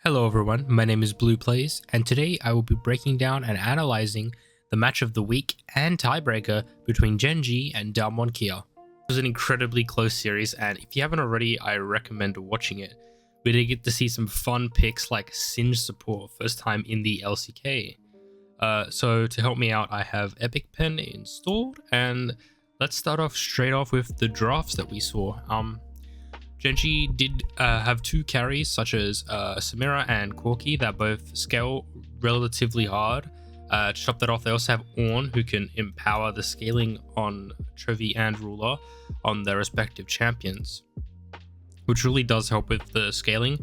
Hello everyone, my name is Blue Plays, and today I will be breaking down and analyzing the match of the week and tiebreaker between Gen.G and Damwon Kia. It was an incredibly close series, and if you haven't already, I recommend watching it. We did get to see some fun picks like SINGED support, first time in the LCK. So to help me out, I have Epic Pen installed, and let's start off straight off with the drafts that we saw. Gen.G did have two carries such as Samira and Corki that both scale relatively hard. To top that off, they also have Ornn, who can empower the scaling on Chovy and Ruler on their respective champions, which really does help with the scaling,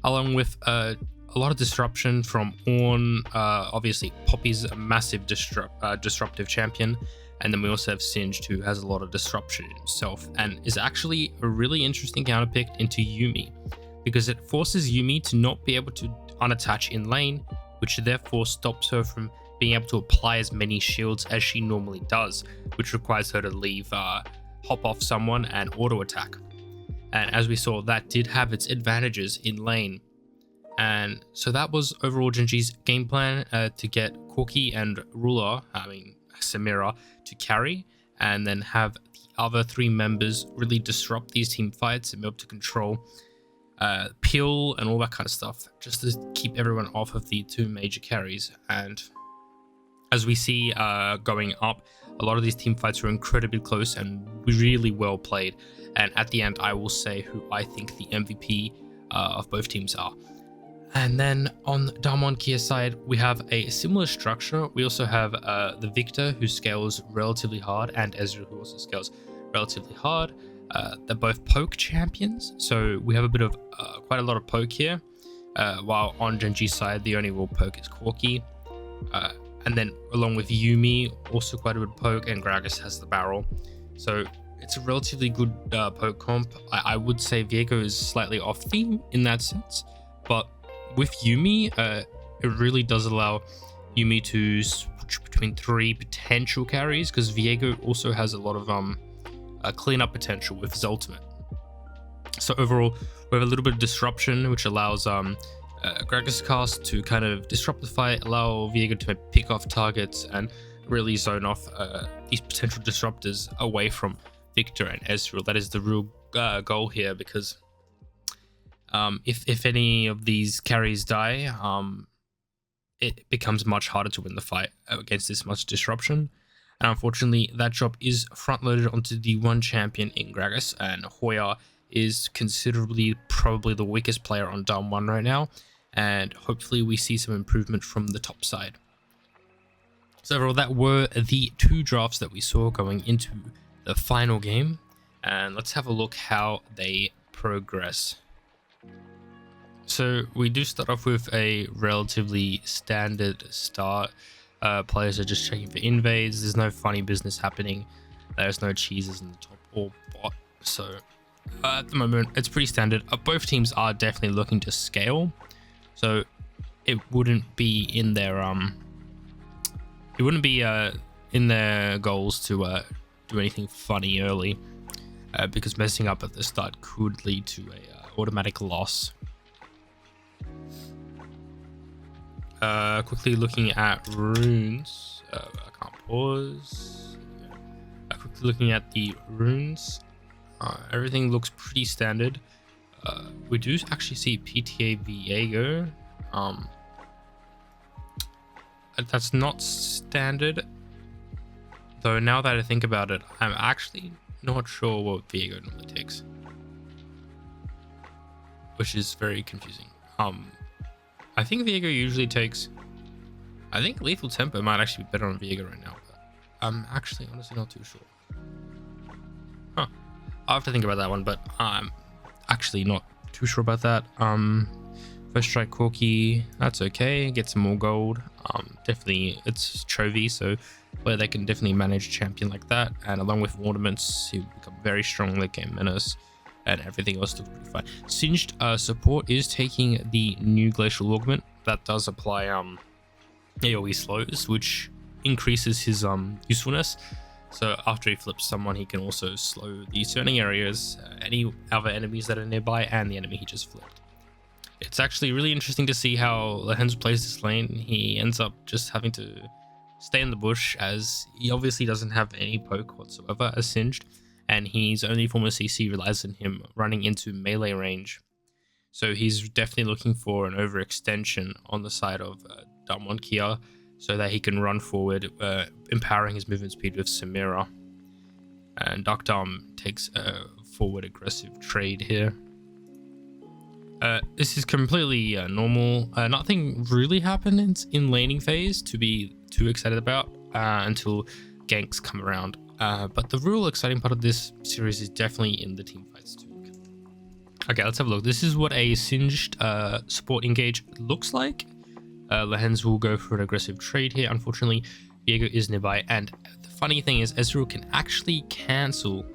along with a lot of disruption from Ornn. Obviously, Poppy's a massive disruptive champion. And then we also have Singed, who has a lot of disruption himself and is actually a really interesting counterpick into Yuumi, because it forces Yuumi to not be able to unattach in lane, which therefore stops her from being able to apply as many shields as she normally does, which requires her to leave, hop off someone and auto attack. And as we saw, that did have its advantages in lane. And so that was overall Gen.G's game plan, to get Corki and Ruler, Samira, to carry, and then have the other three members really disrupt these team fights and be able to control peel and all that kind of stuff, just to keep everyone off of the two major carries. And as we see going up, a lot of these team fights were incredibly close and really well played. And at the end, I will say who I think the MVP of both teams are. And then on Damwon Kia side, we have a similar structure. We also have the Victor, who scales relatively hard, and Ezreal, who also scales relatively hard. They're both poke champions, so we have a bit of quite a lot of poke here. While on Gen.G side, the only real poke is Corki. And then along with Yuumi, also quite a bit of poke, and Gragas has the barrel. So it's a relatively good poke comp. I would say Viego is slightly off theme in that sense, but with Yuumi, it really does allow Yuumi to switch between three potential carries, because Viego also has a lot of cleanup potential with his ultimate. So overall, we have a little bit of disruption, which allows Gragas cast to kind of disrupt the fight, allow Viego to pick off targets and really zone off these potential disruptors away from Victor and Ezreal. That is the real goal here, because if any of these carries die, it becomes much harder to win the fight against this much disruption. And unfortunately, that job is front loaded onto the one champion in Gragas, and Hoya is considerably probably the weakest player on Damwon right now, and hopefully we see some improvement from the top side. So overall, that were the two drafts that we saw going into the final game, and let's have a look how they progress. So we do start off with a relatively standard start. Players are just checking for invades. There's no funny business happening. There's no cheeses in the top or bot. So at the moment, it's pretty standard. Both teams are definitely looking to scale. So it wouldn't be in their in their goals to do anything funny early, because messing up at the start could lead to a automatic loss. Quickly looking at runes. I can't pause. Quickly looking at the runes. Everything looks pretty standard. We do actually see PTA Viego. That's not standard, though. Now that I think about it, I'm actually not sure what Viego normally takes, which is very confusing. I think Viego usually takes, I think Lethal Temper might actually be better on Viego right now, but I'm actually honestly not too sure. I'll have to think about that one, but I'm actually not too sure about that. First strike Corki, that's okay, get some more gold. Definitely it's Chovy, so where they can definitely manage a champion like that, and along with ornaments, he will become very strong late game menace. And everything else looks pretty fine. Singed support is taking the new glacial augment that does apply AoE slows, which increases his usefulness. So after he flips someone, he can also slow the surrounding areas, any other enemies that are nearby, and the enemy he just flipped. It's actually really interesting to see how Lehens plays this lane. He ends up just having to stay in the bush, as he obviously doesn't have any poke whatsoever as Singed, and his only form of CC relies on him running into melee range. So he's definitely looking for an overextension on the side of Damwon Kia, so that he can run forward, empowering his movement speed with Samira. And Dam takes a forward aggressive trade here. This is completely normal. Nothing really happened in laning phase to be too excited about until ganks come around. But the real exciting part of this series is definitely in the team fights too. Okay, let's have a look. This is what a Singed support engage looks like. Lehens will go for an aggressive trade here. Unfortunately, Diego is nearby, and the funny thing is Ezreal can actually cancel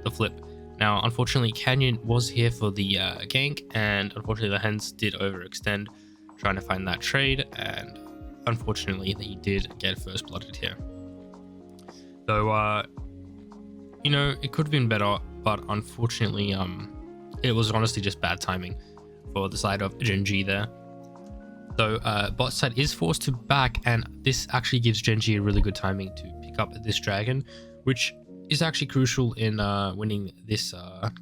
the flip. Now, unfortunately, Canyon was here for the gank, and unfortunately, Lehens did overextend trying to find that trade, and unfortunately, he did get first blooded here. Though, you know, it could have been better, but unfortunately, it was honestly just bad timing for the side of Gen.G there. Though, bot side is forced to back, and this actually gives Gen.G a really good timing to pick up this dragon, which is actually crucial in winning this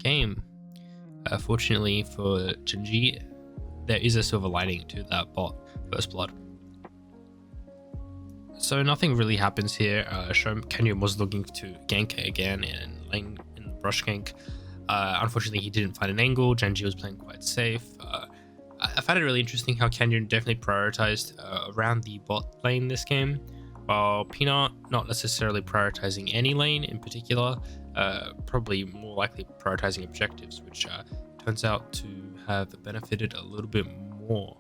game. Fortunately for Gen.G, there is a silver lining to that bot first blood. So nothing really happens here. Canyon was looking to gank again in the brush gank. Unfortunately, he didn't find an angle. Gen.G was playing quite safe. I found it really interesting how Canyon definitely prioritized around the bot lane this game, while Peanut not necessarily prioritizing any lane in particular, probably more likely prioritizing objectives, which turns out to have benefited a little bit more.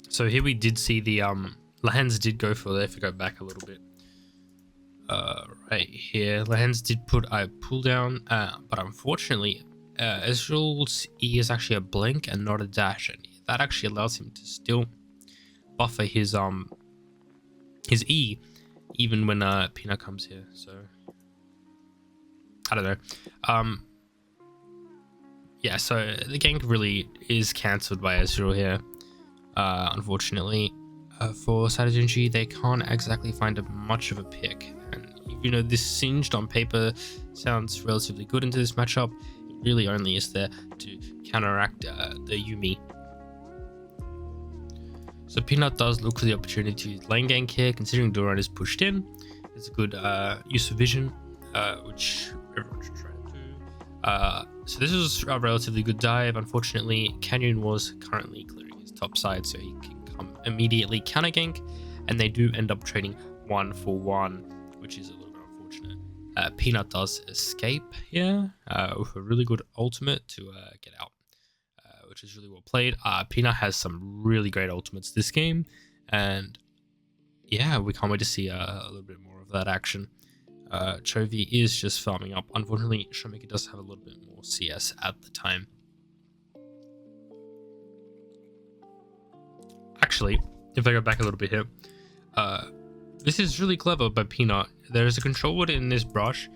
So here we did see the Lehens did go for it. If we go back a little bit, right here, Lehens did put a pull down, but unfortunately, Ezreal's E is actually a blink and not a dash, and that actually allows him to still buffer his E even when Peanut comes here. So I don't know. Yeah, so the gank really is cancelled by Ezreal here. Unfortunately, for Gen.G, they can't exactly find much of a pick, and you know, this Singed on paper sounds relatively good into this matchup. It really only is there to counteract the Yuumi. So Peanut does look for the opportunity to lane gank here, considering Duran is pushed in. It's a good use of vision, which everyone should try to do. So this was a relatively good dive. Unfortunately, Canyon was currently clearing his top side, so he can come immediately counter gank, and they do end up trading 1-for-1, which is a little bit unfortunate. Peanut does escape here with a really good ultimate to get out, which is really well played. Peanut has some really great ultimates this game, and yeah, we can't wait to see a little bit more of that action. Chovy is just farming up. Unfortunately, Showmaker does have a little bit more CS at the time. Actually, if I go back a little bit here, this is really clever by Peanut. There's a control ward in this brush,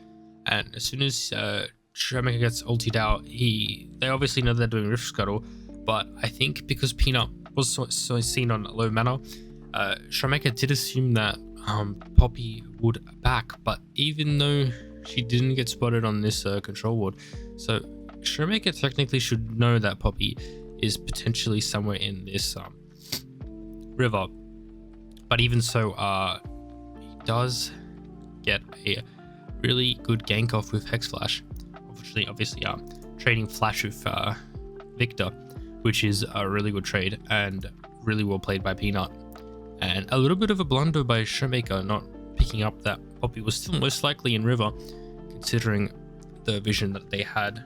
and as soon as Showmaker gets ultied out, they obviously know they're doing Rift Scuttle, but I think because Peanut was so seen on low mana, Showmaker did assume that Poppy would back, but even though she didn't get spotted on this control ward, so Showmaker technically should know that Poppy is potentially somewhere in this river. But even so, he does get a really good gank off with Hex Flash. Obviously, trading Flash with Victor, which is a really good trade and really well played by Peanut. And a little bit of a blunder by Showmaker not picking up that Poppy was still most likely in river, considering the vision that they had.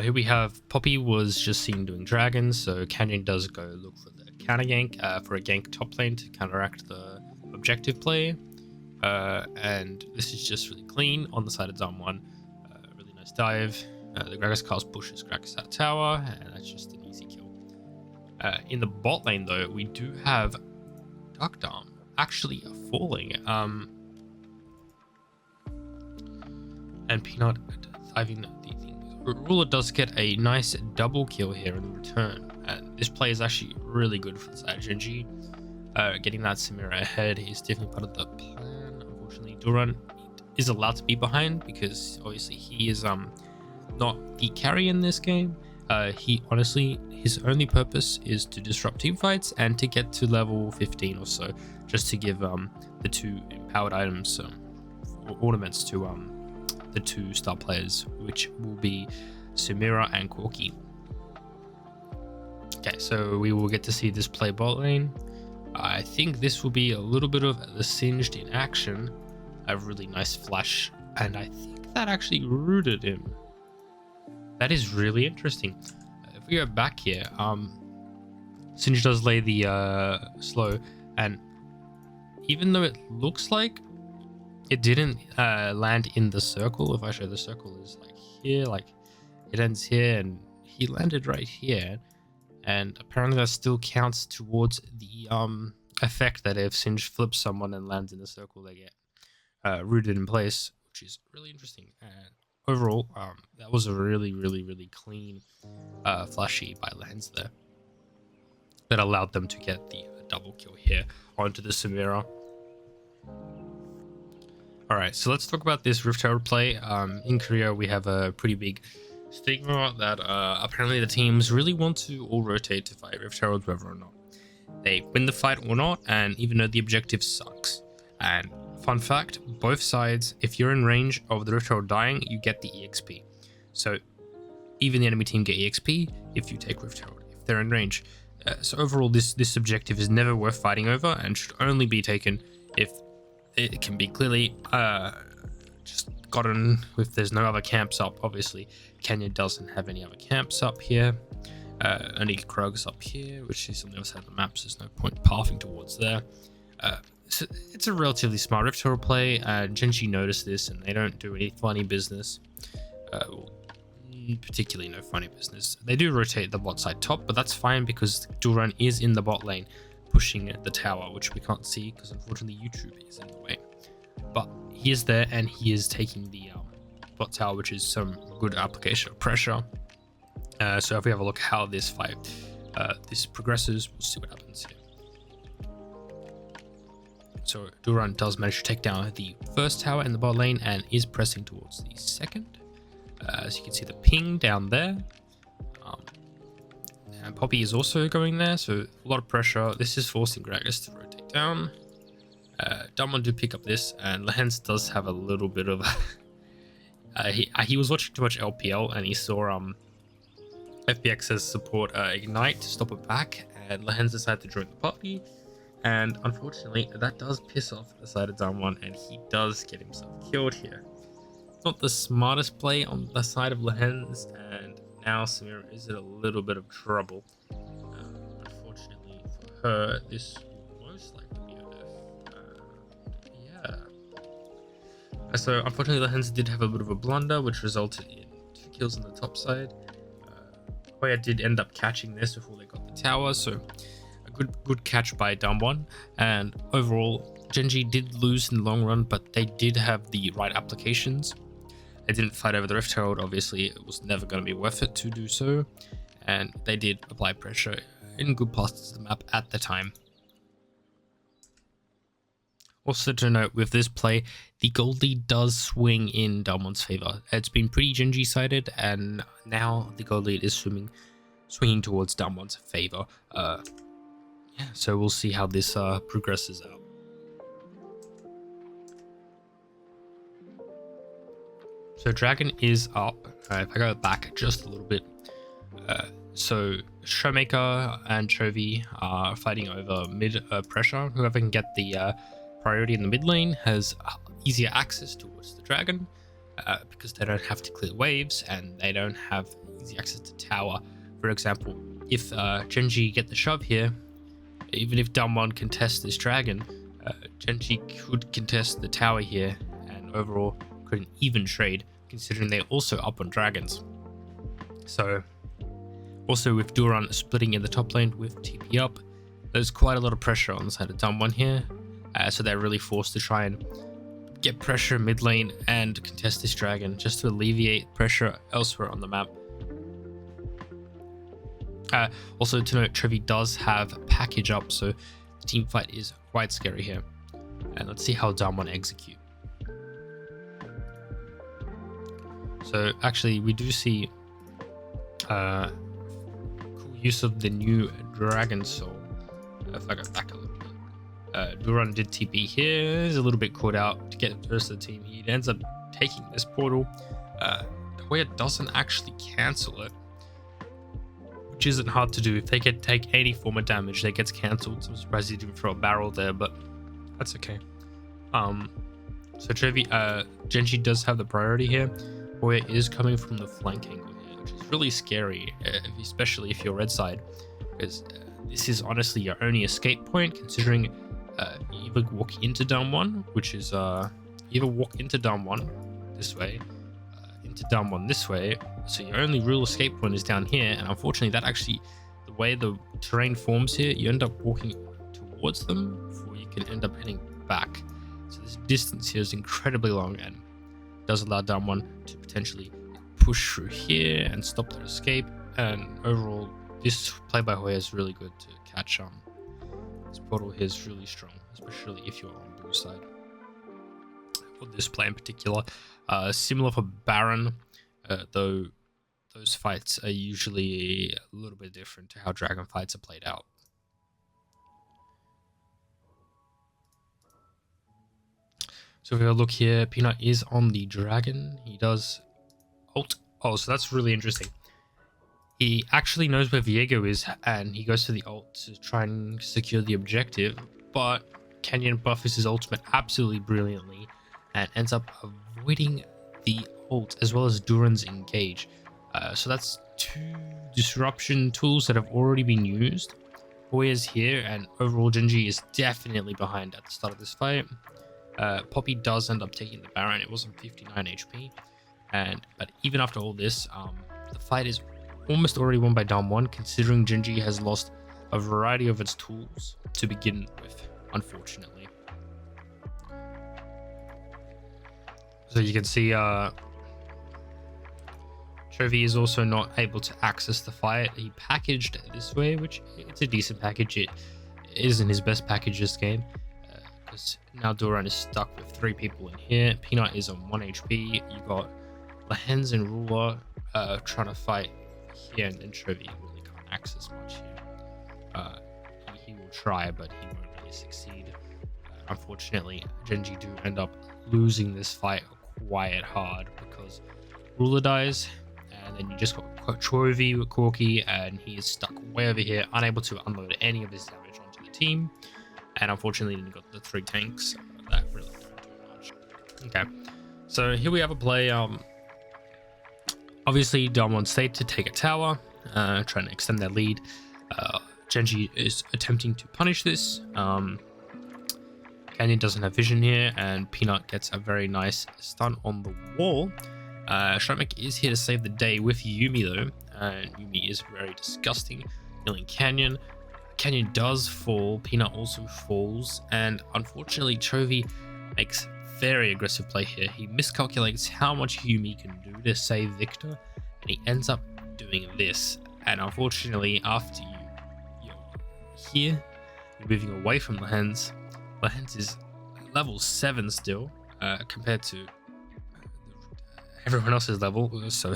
Here we have Poppy was just seen doing dragons, so Canyon does go look for the counter gank for a gank top lane to counteract the objective play. And this is just really clean on the side of Damwon. Really nice dive. The Gragas cast pushes Gragas out tower, and that's just an easy kill. In the bot lane though, we do have Dam actually falling. And Peanut diving the thing Ruler does get a nice double kill here in return, and this play is actually really good for the side of Gen.G. Getting that Samira ahead is definitely part of the plan. Unfortunately, Duran is allowed to be behind because obviously he is not the carry in this game. He honestly, his only purpose is to disrupt team fights and to get to level 15 or so, just to give the two empowered items ornaments to the two star players, which will be Samira and Corki. Okay, so we will get to see this play bot lane. I think this will be a little bit of the Singed in action. A really nice flash, and I think that actually rooted him. That is really interesting. If we go back here, Singed does lay the slow, and even though it looks like it didn't land in the circle, if I show the circle is like here, like it ends here, and he landed right here, and apparently that still counts towards the effect that if Singed flips someone and lands in the circle, they get rooted in place, which is really interesting. And overall, that was a really clean flashy by Lens there that allowed them to get the double kill here onto the Samira. Alright, so let's talk about this Rift Herald play. In Korea, we have a pretty big stigma that apparently the teams really want to all rotate to fight Rift Heralds whether or not they win the fight or not, and even though the objective sucks. And fun fact, both sides, if you're in range of the Rift Herald dying, you get the EXP. So even the enemy team get EXP if you take Rift Herald, if they're in range. So overall, this objective is never worth fighting over and should only be taken if it can be clearly just gotten if there's no other camps up. Obviously, Kenya doesn't have any other camps up here. Only Krug's up here, which is on the other side of the map, so there's no point pathing towards there. So it's a relatively smart Rift Herald play. Gen.G noticed this, and they don't do any funny business. Particularly no funny business. They do rotate the bot side top, but that's fine because Duran is in the bot lane pushing the tower, which we can't see because unfortunately YouTube is in the way. But he is there and he is taking the bot tower, which is some good application of pressure. So if we have a look how this fight this progresses, we'll see what happens here. So Duran does manage to take down the first tower in the bot lane and is pressing towards the second. As you can see the ping down there. And Poppy is also going there, so a lot of pressure. This is forcing Gragas to rotate down. Damwon do pick up this, and Lehens does have a little bit of... he was watching too much LPL, and he saw FPX's support Ignite to stop it back, and Lehens decided to join the party. And unfortunately, that does piss off the side of Damwon, and he does get himself killed here. Not the smartest play on the side of Lehens, and now Samira is in a little bit of trouble. Unfortunately for her, this will most likely be a death. So unfortunately Lehens did have a bit of a blunder, which resulted in 2 kills on the top side. Hoya did end up catching this before they got the tower, so a good catch by Damwon. And overall, Gen.G did lose in the long run, but they did have the right applications. They didn't fight over the Rift Herald, obviously it was never going to be worth it to do so, and they did apply pressure in good parts of the map at the time. Also to note with this play, the gold lead does swing in Damwon's favor. It's been pretty Gen.G sided, and now the gold lead is swinging towards Damwon's favor. Yeah, so we'll see how this progresses out. So Dragon is up. If I go back just a little bit, so Showmaker and Chovy are fighting over mid pressure. Whoever can get the priority in the mid lane has easier access towards the Dragon because they don't have to clear waves and they don't have easy access to tower. For example, if Gen.G get the shove here, even if Damwon contest this Dragon, Gen.G could contest the tower here and overall could an even trade, considering they're also up on dragons. So also with Duran splitting in the top lane with TP up, there's quite a lot of pressure on the side of Damwon here, so they're really forced to try and get pressure mid lane and contest this dragon just to alleviate pressure elsewhere on the map. Also to note, Trevi does have package up, so the team fight is quite scary here. And let's see how Damwon execute. So actually we do see cool use of the new Dragon Soul. If I go back a little bit. Duran did TP here. He's a little bit caught out to get the rest of the team. He ends up taking this portal. Koya doesn't actually cancel it, which isn't hard to do. If they can take any form of damage, that gets cancelled. So I'm surprised he didn't throw a barrel there, but that's okay. So Trevi, Gen.G does have the priority here. Koya is coming from the flank angle here, which is really scary, especially if you're red side, because this is honestly your only escape point, considering you either walk into Damwon, which is either walk into Damwon this way, into Damwon this way, so your only real escape point is down here. And unfortunately, that actually, the way the terrain forms here, you end up walking towards them before you can end up heading back. So this distance here is incredibly long and does allow Damwon to potentially push through here and stop that escape. And overall, this play by Hoya is really good to catch on. This portal here is really strong, especially if you're on blue side. For this play in particular, similar for Barron, though those fights are usually a little bit different to how Dragon fights are played out. So if we look here, Peanut is on the Dragon. He does ult. Oh, so that's really interesting. He actually knows where Viego is, and he goes to the ult to try and secure the objective, but Canyon buffers his ultimate absolutely brilliantly and ends up avoiding the ult as well as Duran's engage. So that's two disruption tools that have already been used. Hoya's here, and overall Gen.G is definitely behind at the start of this fight. Poppy does end up taking the Baron. It was on 59 HP, but even after all this, the fight is almost already won by Damwon, considering Gen.G has lost a variety of its tools to begin with, unfortunately. So you can see Trevi is also not able to access the fight. He packaged this way, which it's a decent package. It isn't his best package this game, because now Duran is stuck with 3 people in here. Peanut is on 1 HP. You got Lahens and Ruler trying to fight here, and then Trevi really can't access much here. He will try, but he won't really succeed. Unfortunately, Gen.G do end up losing this fight quite hard because Ruler dies, and then you just got Trevi with Corky, and he is stuck way over here, unable to unload any of his damage onto the team. And unfortunately, then you got the 3 tanks that really don't do much. Okay, so here we have a play. Obviously, Damwon stayed to take a tower, trying to extend their lead. Gen.G is attempting to punish this. Canyon doesn't have vision here, and Peanut gets a very nice stun on the wall. Shramek is here to save the day with Yuumi though, and Yuumi is very disgusting, killing Canyon. Canyon does fall, Peanut also falls, and unfortunately Trevi makes very aggressive play here. He miscalculates how much Yuumi can do to save Victor, and he ends up doing this. And unfortunately, after you're here, you're moving away from Lahens. Lahens is level 7 still, compared to everyone else's level, so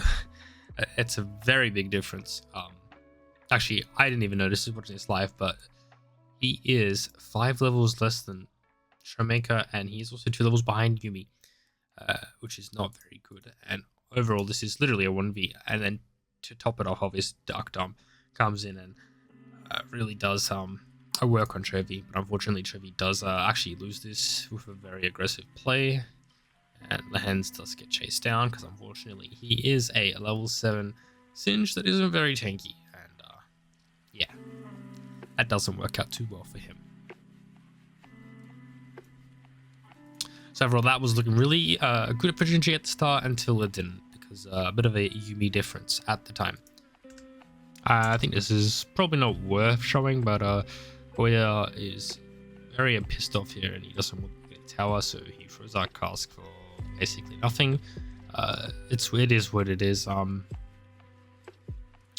it's a very big difference. Actually, I didn't even notice this watching this live, but he is 5 levels less than Shrameka, and he's also 2 levels behind Yuumi, which is not very good. And overall, this is literally a 1v. And then to top it off, obviously, Dark Dom comes in and really does work on Trevi. But unfortunately, Trevi does actually lose this with a very aggressive play. And Lahens does get chased down because unfortunately, he is a level 7 Singe that isn't very tanky. Yeah, that doesn't work out too well for him. So overall, that was looking really good for Gen.G at the start until it didn't, because a bit of a Yuumi difference at the time. I think this is probably not worth showing, but Hoya is very pissed off here, and he doesn't want to get tower, so he throws out cask for basically nothing. It is what it is.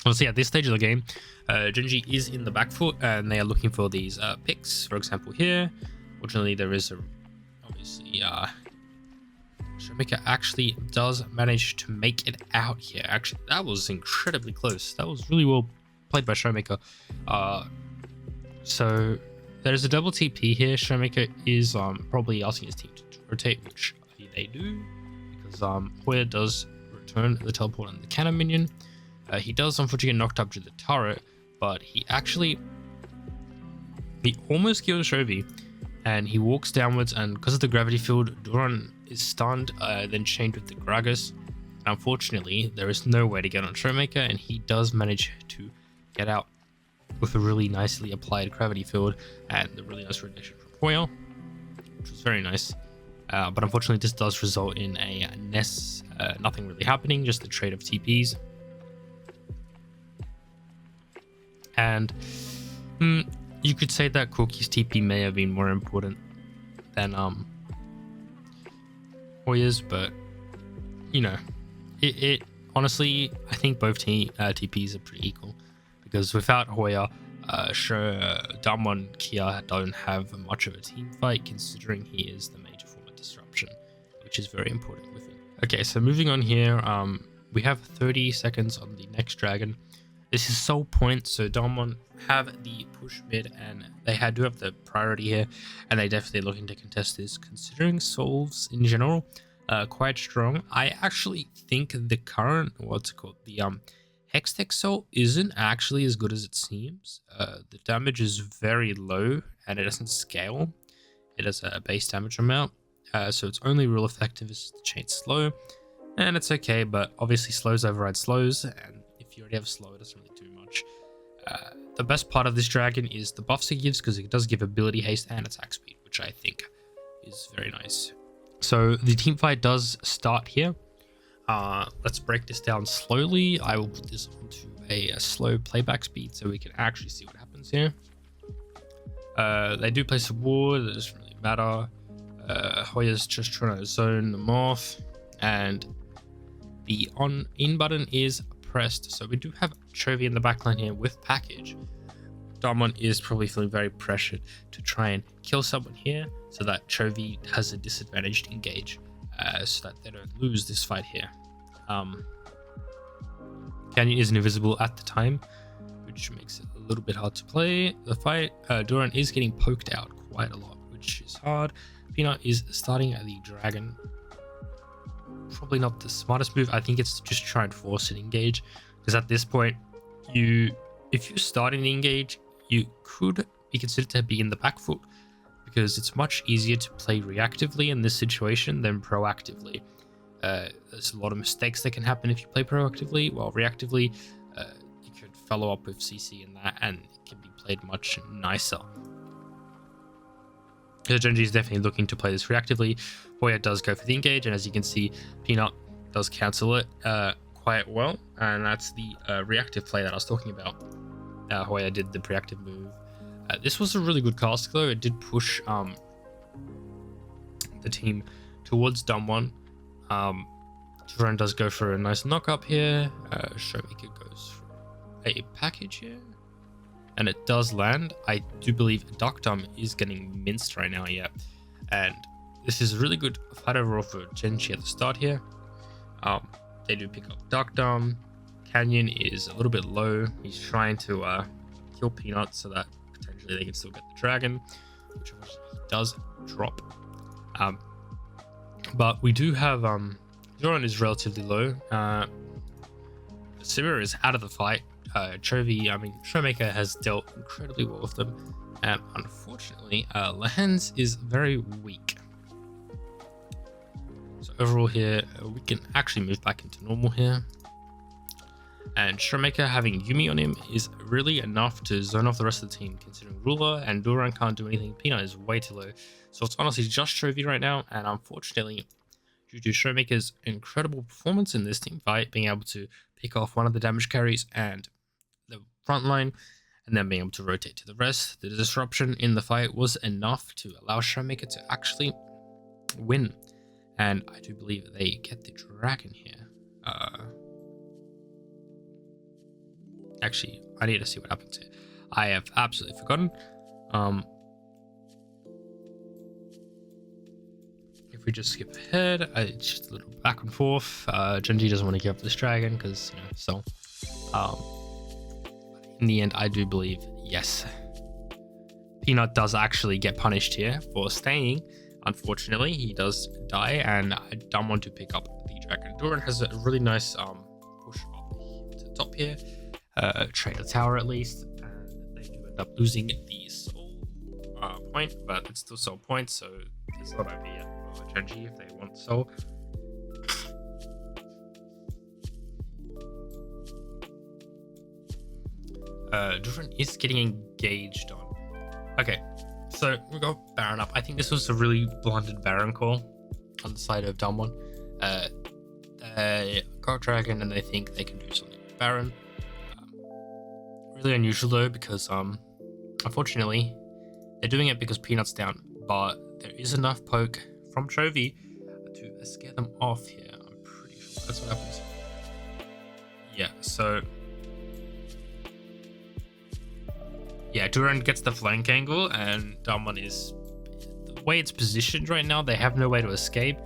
Obviously, at this stage of the game, Gen.G is in the back foot, and they are looking for these picks. For example, here, fortunately, there is obviously Showmaker actually does manage to make it out here. Actually, that was incredibly close. That was really well played by Showmaker. So there's a double TP here. Showmaker is probably asking his team to rotate, which they do, because Hoya does return the teleport and the cannon minion. He does unfortunately get knocked up to the turret, but he almost kills Shovy, and he walks downwards, and because of the gravity field, Duran is stunned, then chained with the Gragas. Unfortunately, there is no way to get on Showmaker, and he does manage to get out with a really nicely applied gravity field and the really nice reduction from Hoya, which was very nice. But unfortunately, this does result in a Ness, nothing really happening, just the trade of TPs. And you could say that Corki's TP may have been more important than Hoya's, but you know, it honestly, I think both TPs are pretty equal, because without Hoya, Damwon Kia don't have much of a team fight, considering he is the major form of disruption, which is very important with him. Okay, so moving on here, we have 30 seconds on the next dragon. This is sole point, so Damwon have the push mid, and they do have the priority here, and they're definitely looking to contest this, considering Solves in general quite strong. I actually think the current, the Hextech Soul isn't actually as good as it seems. The damage is very low, and it doesn't scale. It has a base damage amount, so its only real effective is the chain slow, and it's okay, but obviously slows override slows, and if you already have slow, it doesn't really do much. The best part of this dragon is the buffs it gives, because it does give ability haste and attack speed, which I think is very nice. So the team fight does start here. Let's break this down slowly. I will put this onto a slow playback speed so we can actually see what happens here. They do place a ward, it doesn't really matter. Hoya's just trying to zone them off, and the in button is pressed, so we do have Chovy in the backline here with package. Damwon is probably feeling very pressured to try and kill someone here, so that Chovy has a disadvantaged engage, so that they don't lose this fight here. Canyon isn't invisible at the time, which makes it a little bit hard to play the fight. Duran is getting poked out quite a lot, which is hard. Peanut is starting at the dragon. Probably not the smartest move. I think it's just try and force an engage, because at this point, if you're starting the engage, you could be considered to be in the back foot, because it's much easier to play reactively in this situation than proactively. There's a lot of mistakes that can happen if you play proactively, while reactively you could follow up with CC and that, and it can be played much nicer. Gen.G is definitely looking to play this reactively. Hoya does go for the engage, and as you can see, Peanut does cancel it quite well, and that's the reactive play that I was talking about. Hoya did the preactive move. This was a really good cast though. It did push the team towards Damwon. Duran does go for a nice knock up here. Showmaker goes for a package here, and it does land. I do believe Duckdom is getting minced right now, yeah. And this is a really good fight overall for Gen.G at the start here. They do pick up Duckdom. Canyon is a little bit low. He's trying to kill Peanut so that potentially they can still get the dragon, which he does drop. But we do have Duran is relatively low. Sivir is out of the fight. Showmaker has dealt incredibly well with them, and unfortunately, Lehens is very weak. So overall here, we can actually move back into normal here. And Showmaker having Yuumi on him is really enough to zone off the rest of the team, considering Ruler and Duran can't do anything. Peanut is way too low. So it's honestly just Chovy right now, and unfortunately, due to Showmaker's incredible performance in this team fight, being able to pick off one of the damage carries and the front line, and then being able to rotate to the rest, the disruption in the fight was enough to allow Showmaker to actually win. And I do believe they get the dragon here. Actually, I need to see what happens here. I have absolutely forgotten. If we just skip ahead, it's just a little back and forth. Gen.G doesn't want to give up this dragon because, you know, so. In the end, I do believe, yes, Peanut does actually get punished here for staying. Unfortunately, he does die, and I don't want to pick up the dragon. Duran has a really nice push up to the top here, trade a tower at least, and they do end up losing the soul point, but it's still soul points, so it's not over yet for Gen.G if they want soul. Duran is getting engaged on. Okay, so we got Baron up. I think this was a really blunted Baron call on the side of Damwon. They got Dragon and they think they can do something with Baron. Really unusual though, because unfortunately they're doing it because Peanut's down, but there is enough poke from Chovy to scare them off here. I'm pretty sure that's what happens. Yeah, so yeah, Duran gets the flank angle, and Damwon is, the way it's positioned right now, they have no way to escape.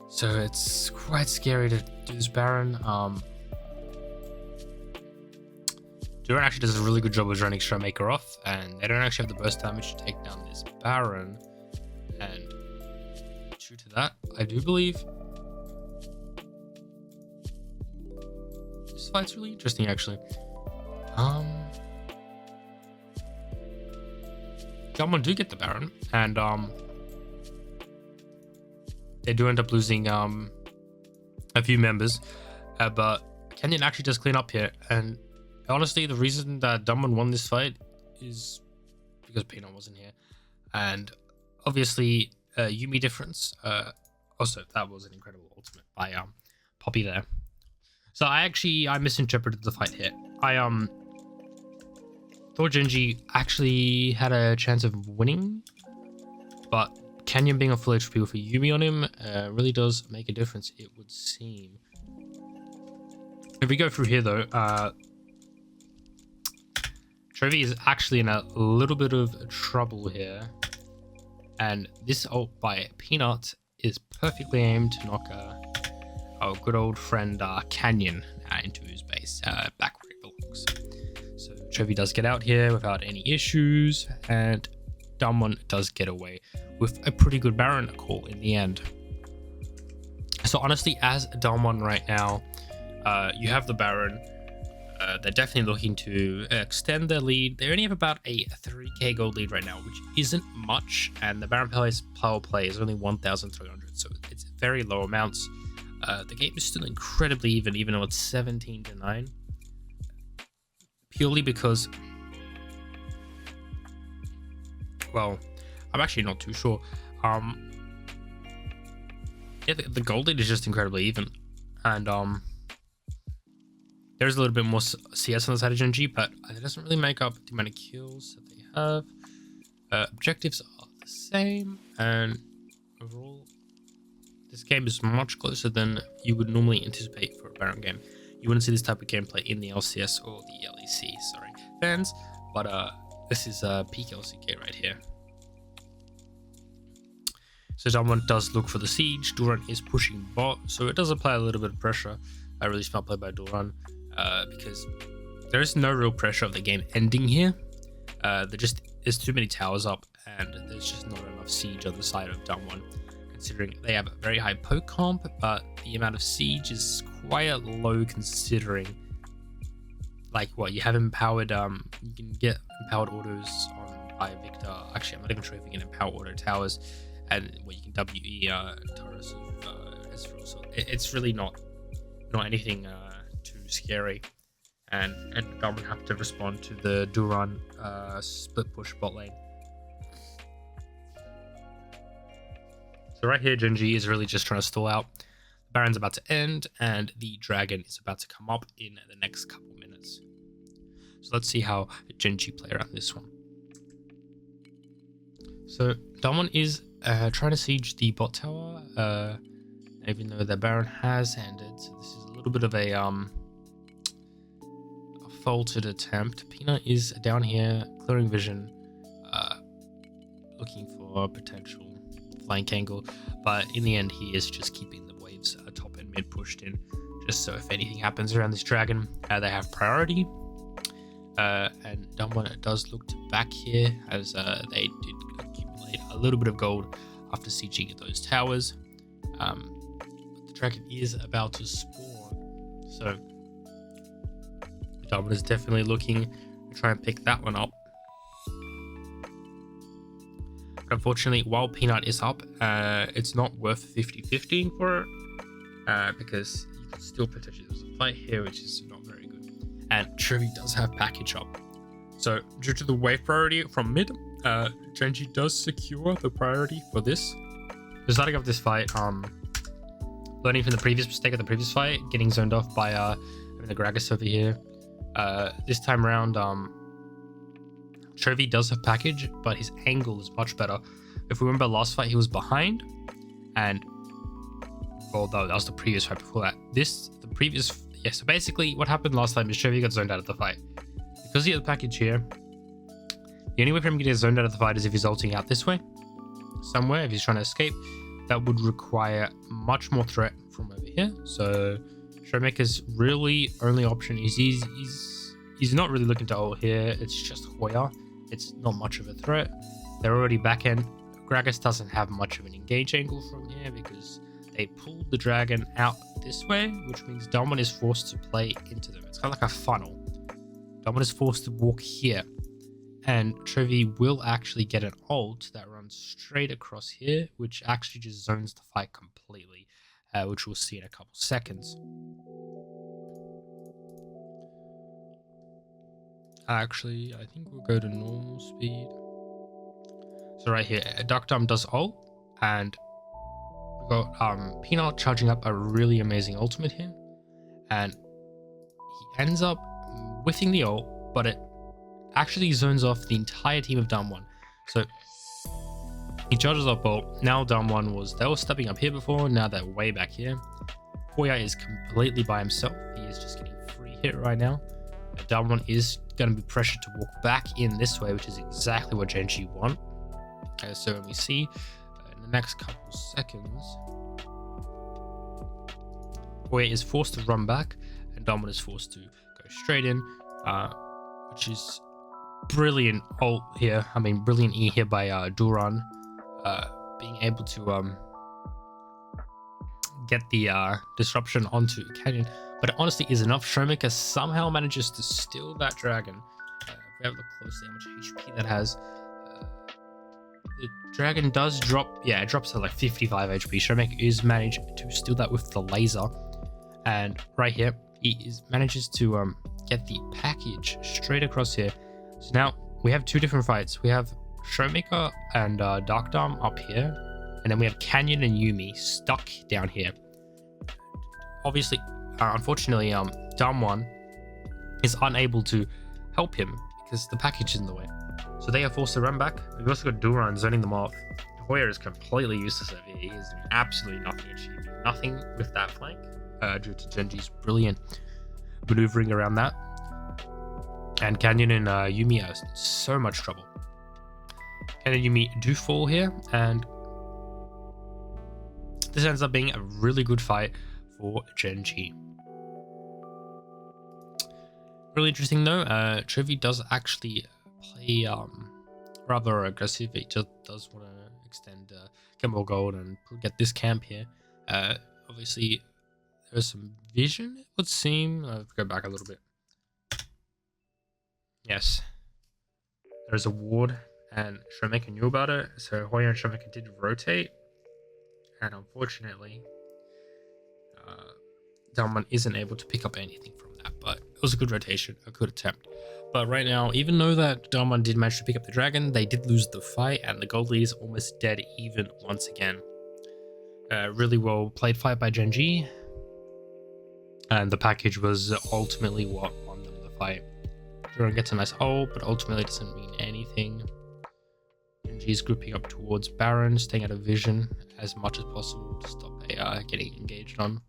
So it's quite scary to do this Baron. Duran actually does a really good job of running Showmaker off, and they don't actually have the burst damage to take down this Baron. And due to that, I do believe this fight's really interesting actually. Damwon do get the Baron, and they do end up losing a few members, but Kenyon actually does clean up here. And honestly, the reason that Damwon won this fight is because Peanut wasn't here, and obviously Yumi difference. Also, that was an incredible ultimate by Poppy there. So I misinterpreted the fight here. I thought Gen.G actually had a chance of winning, but Canyon being a full HP with a Yumi on him really does make a difference, it would seem. If we go through here though, Chovy is actually in a little bit of trouble here, and this ult by Peanut is perfectly aimed to knock our good old friend Canyon into his base, back where it belongs. So Chovy does get out here without any issues, and Damwon does get away with a pretty good Baron call in the end. So honestly, as Damwon right now, you have the Baron. They're definitely looking to extend their lead. They only have about a 3k gold lead right now, which isn't much, and the Baron power play is only 1,300, so it's very low amounts. The game is still incredibly even though it's 17-9. Purely because, well, I'm actually not too sure. Yeah, the gold lead is just incredibly even, and there's a little bit more CS on the side of Gen.G, but it doesn't really make up the amount of kills that they have. Objectives are the same, and overall, this game is much closer than you would normally anticipate for a Baron game. You wouldn't see this type of gameplay in the LCS or the LEC, sorry, fans, but this is peak LCK right here. So Damwon does look for the siege. Duran is pushing bot, so it does apply a little bit of pressure. A really smart play by Duran, because there is no real pressure of the game ending here. There's too many towers up, and there's just not enough siege on the side of Damwon, considering they have a very high poke comp, but the amount of siege is quite low considering, like, what you have empowered, you can get empowered autos on by Victor. Actually, I'm not even sure if you can empower auto towers, and what you can WE turrets of Ezreal. So it's really not anything too scary, and Damwon have to respond to the Duran split push bot lane. So right here, Gen.G is really just trying to stall out. The Baron's about to end, and the Dragon is about to come up in the next couple minutes. So let's see how Gen.G play around this one. So Damwon is trying to siege the bot tower, even though the Baron has ended. So this is a little bit of a faulted attempt. Peanut is down here, clearing vision, looking for a potential flank angle, but in the end, he is just keeping the waves top and mid pushed in, just so if anything happens around this dragon, they have priority. And Damwon does look to back here, as they did accumulate a little bit of gold after sieging those towers. But the dragon is about to spawn, so Damwon is definitely looking to try and pick that one up. But unfortunately, while Peanut is up, it's not worth 50-50 for it, because you can still potentially, there's a fight here which is not very good, and Trevi does have package up. So due to the wave priority from mid, Gen.G does secure the priority for this. So starting off this fight, learning from the previous mistake of the previous fight, getting zoned off by having the Gragas over here. This time around, Trevi does have package, but his angle is much better. If we remember last fight, he was behind, and well, that was the previous fight before that. So basically what happened last time is Trevi got zoned out of the fight. Because he has package here, the only way for him to get zoned out of the fight is if he's ulting out this way, somewhere. If he's trying to escape, that would require much more threat from over here. So Showmaker's really only option is he's not really looking to ult here. It's just Hoya. It's not much of a threat. They're already back end. Gragas doesn't have much of an engage angle from here because they pulled the dragon out this way, which means Damwon is forced to play into them. It's kind of like a funnel. Damwon is forced to walk here, and Trevi will actually get an ult that runs straight across here, which actually just zones the fight completely, which we'll see in a couple seconds. Actually, I think we'll go to normal speed. So right here, Duckdom does ult, and we've got Peanut charging up a really amazing ultimate here, and he ends up whiffing the ult, but it actually zones off the entire team of Damwon. So he charges up ult. Now Damwon they were stepping up here before, now they're way back here. Hoya is completely by himself. He is just getting free hit right now. Damwon is going to be pressured to walk back in this way, which is exactly what Gen.G want. So when we see in the next couple seconds, Hoya is forced to run back, and Damwon is forced to go straight in, which is brilliant ult here. I mean, brilliant E here by Duran, being able to get the disruption onto Canyon. But it honestly is enough. Showmaker somehow manages to steal that dragon. If we have a look closely how much HP that has, the dragon does drop. Yeah, it drops to like 55 HP. Showmaker is managed to steal that with the laser, and right here he manages to get the package straight across here. So now we have two different fights. We have Showmaker and Darkdom up here, and then we have Canyon and Yuumi stuck down here. Obviously, unfortunately, Damwon is unable to help him because the package is in the way. So they are forced to run back. We've also got Duran zoning them off. Hoya is completely useless over here. He is doing absolutely nothing, achieving nothing with that flank due to Gen.G's brilliant maneuvering around that. And Canyon and Yuumi are in so much trouble. Canyon and Yuumi do fall here, and this ends up being a really good fight for Gen.G. Really interesting though, Trevi does actually play rather aggressive. He just does want to extend, get more gold and get this camp here. Obviously, there's some vision, it would seem. Go back a little bit. Yes, there's a ward, and Showmaker knew about it, so Hoya and Showmaker did rotate, and unfortunately, Damwon isn't able to pick up anything from that, but it was a good rotation, a good attempt. But right now, even though that Damwon did manage to pick up the dragon, they did lose the fight, and the gold lead is almost dead even once again. Really well played fight by Gen.G, and the package was ultimately what won them the fight. Duran gets a nice ult, but ultimately doesn't mean anything. Gen.G is grouping up towards Barron, staying out of vision as much as possible to stop AR getting engaged on.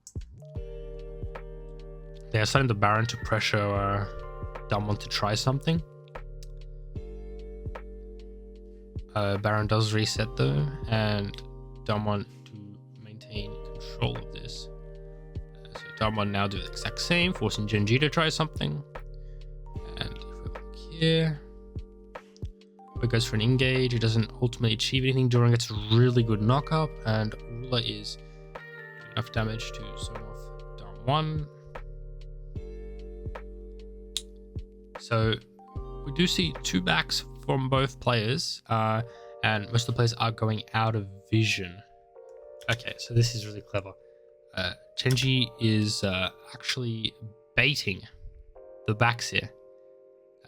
They are sending the Barron to pressure Damwon to try something. Barron does reset though, and Damwon to maintain control of this. So Damwon now do the exact same, forcing Gen.G to try something. And if we look here, it goes for an engage. It doesn't ultimately achieve anything. Duran gets a really good knock up, and Ruler is doing enough damage to zone off Damwon. So we do see 2 backs from both players, and most of the players are going out of vision. Okay, so this is really clever. Gen.G is actually baiting the backs here.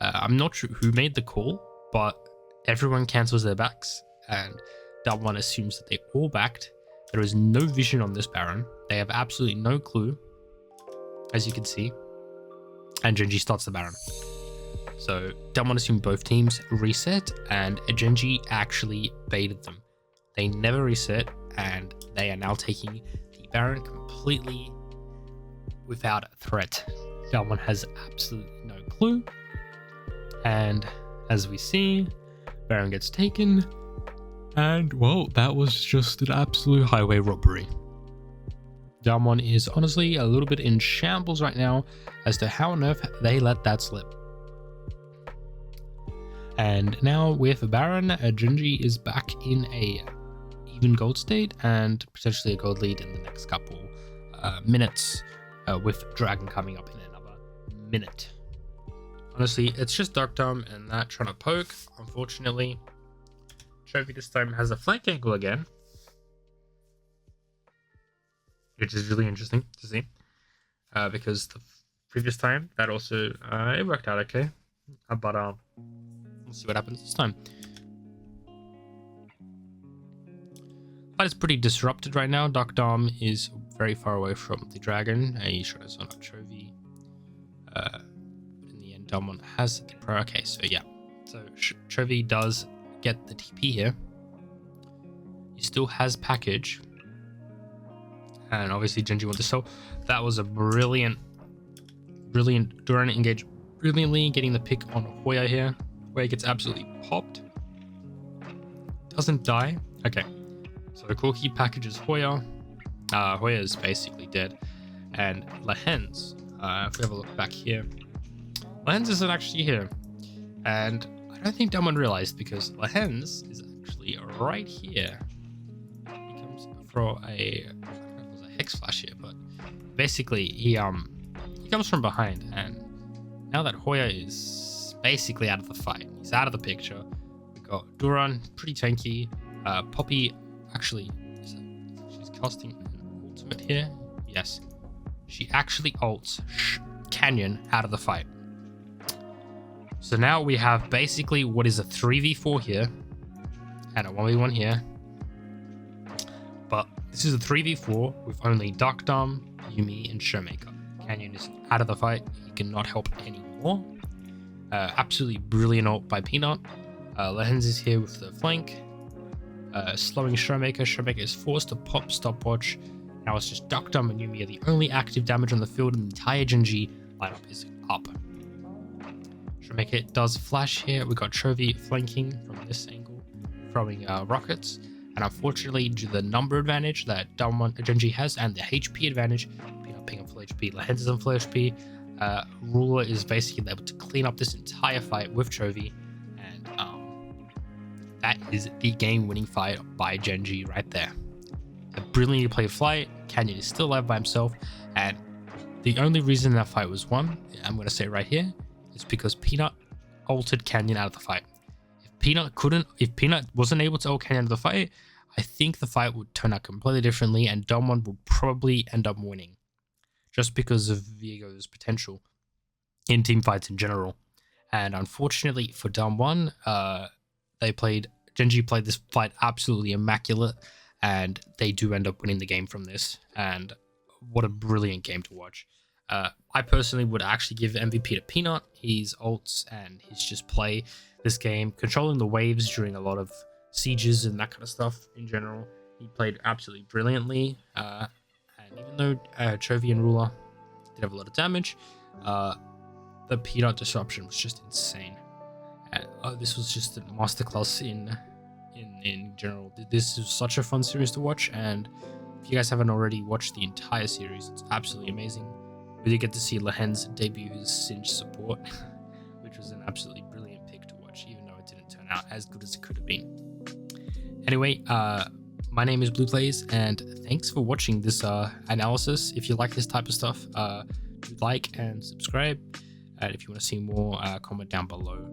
I'm not sure who made the call, but everyone cancels their backs, and Damwon assumes that they all backed. There is no vision on this Baron. They have absolutely no clue, as you can see. And Gen.G starts the Baron. So Damwon assumed both teams reset, and Gen.G actually baited them. They never reset, and they are now taking the Baron completely without a threat. Damwon has absolutely no clue. And as we see, Baron gets taken, and well, that was just an absolute highway robbery. Damwon is honestly a little bit in shambles right now as to how on earth they let that slip. And now with Baron, Gen.G is back in a even gold state and potentially a gold lead in the next couple minutes, with Dragon coming up in another minute. Honestly, it's just Dark Dome and that trying to poke. Unfortunately, Chovy this time has a flank angle again, which is really interesting to see, because the previous time that also it worked out okay, but we'll see what happens this time. But it's pretty disrupted right now. Dark Dome is very far away from the Dragon. He's trying to zone up Chovy. Damwon has the pro. Okay, so yeah, so Chovy does get the TP here. He still has package, and obviously Gen.G wants to sell. That was a brilliant Duran engage brilliantly, getting the pick on Hoya here. Hoya gets absolutely popped, doesn't die. Okay, so Corki packages Hoya. Hoya is basically dead, and Lehens, if we have a look back here, Lehens isn't actually here, and I don't think Damwon realized, because Lehens is actually right here. He comes for a, I don't know if it was a hex flash here, but basically he comes from behind, and now that Hoya is basically out of the fight, he's out of the picture. We got Duran, pretty tanky. Poppy actually, she's casting an ultimate here. Yes, she actually ults Canyon out of the fight. So now we have basically what is a 3v4 here and a 1v1 here. But this is a 3v4 with only Dark Dome, Yuumi, and Showmaker. Canyon is out of the fight. He cannot help anymore. Absolutely brilliant ult by Peanut. Lehens is here with the flank. Slowing Showmaker. Showmaker is forced to pop stopwatch. Now it's just Dark Dome and Yuumi are the only active damage on the field, and the entire Gen.G lineup is up. Showmaker does flash here. We got Chovy flanking from this angle, throwing rockets, and unfortunately, due to the number advantage that Gen.G has and the HP advantage, Peanut ping on full HP, Lehens is on full HP. Ruler is basically able to clean up this entire fight with Chovy, and that is the game-winning fight by Gen.G right there. A brilliantly played fight. Canyon is still alive by himself, and the only reason that fight was won, I'm going to say right here, is because Peanut ulted Canyon out of the fight. If Peanut wasn't able to ult Canyon out of the fight, I think the fight would turn out completely differently, and Damwon would probably end up winning, just because of Viego's potential in team fights in general. And unfortunately for Damwon, Gen.G played this fight absolutely immaculate, and they do end up winning the game from this. And what a brilliant game to watch. I personally would actually give MVP to Peanut. His ults and his just play this game, controlling the waves during a lot of sieges and that kind of stuff in general. He played absolutely brilliantly, and even though Chovy and Ruler did have a lot of damage, the P-Dot disruption was just insane. And this was just a masterclass in general. This is such a fun series to watch, and if you guys haven't already watched the entire series, it's absolutely amazing. We did get to see Lehen's debut his Singed support, which was an absolutely brilliant pick to watch, even though it didn't turn out as good as it could have been. Anyway, my name is Blue Plays, and thanks for watching this analysis. If you like this type of stuff, like and subscribe. And if you want to see more, comment down below.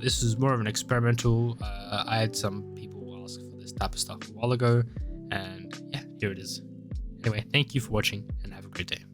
This is more of an experimental. I had some people ask for this type of stuff a while ago, and yeah, here it is. Anyway, thank you for watching, and have a great day.